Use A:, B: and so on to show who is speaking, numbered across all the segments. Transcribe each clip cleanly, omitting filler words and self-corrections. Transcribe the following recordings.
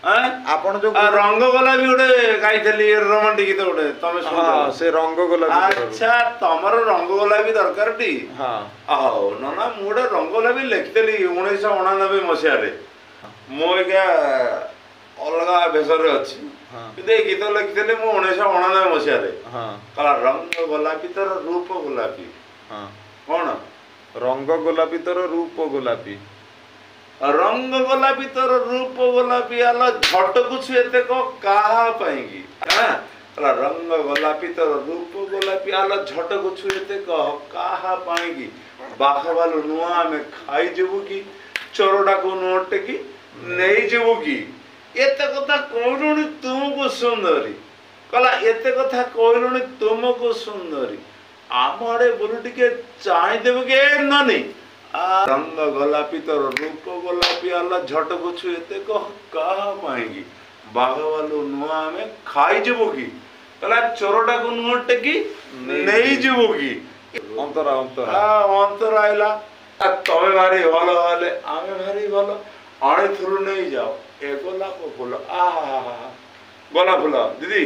A: आपण जो
B: रंग गोलापी गोटे गाइथली रोमांटिक गीत गोटे तमे सुन
A: हां से रंग गोलापी
B: अच्छा तमर रंग गोलापी दरकार टी
A: हां
B: आओ ना ना मु गोटे रंग गोलापी लिखिथली 1989 मसिया रे मो एका अलगा भेषरे अछि किंतु ए गीत लिखिथली मु 1989 मसिया रे
A: हां
B: कला रंग गोलापी तर रूप गोलापी
A: हां
B: कोन
A: रंग गोलापी तर रूप गोलापी
B: रंग गोलापी तर रूप गोलापी आला झटकु छुएते को काहा पाएंगी हां कला रंग गोलापी तर रूप गोलापी आला झटकु छुएते को काहा पाएंगी बाखवालु नुआ में खाई जबु की चोरडा को नोट की नहीं जबु की एते कथा कहलुनी तुमको सुंदरी कला एते कथा कहलुनी तुमको सुंदरी आमड़े बोलु टिके चाहि देबो के ननी रंग गोलापी तो रूप गोलापी आला झटकु छुएते को कहा पाएंगी बाघवालु नुआ में खाई जबोगी कला चोरटा को नोट की नहीं जबोगी
A: अंतरा अंतरा
B: अंतरा आइला तमे भारी भलो वाले आमे भारी भलो आणे थुरु नहीं जाओ ए गोलाप फूल आहा गोलाप फूल दीदी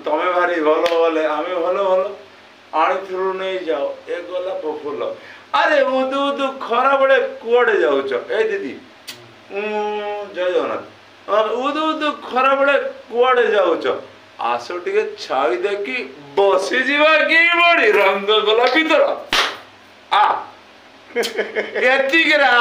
B: तमे भारी भलो वाले आमे भलो भलो आणे थुरु नहीं जाओ ए गोलाप फूल अरे उदु उदु खरा बड़े कुआडे जाउछ ए दीदी जय जगन्नाथ उदु उदु खरा बड़े कुआडे जाउछ आसो टिके छाई देखी बसी जीवा की बड़ी रंग गोलापी तर आ एतिक रा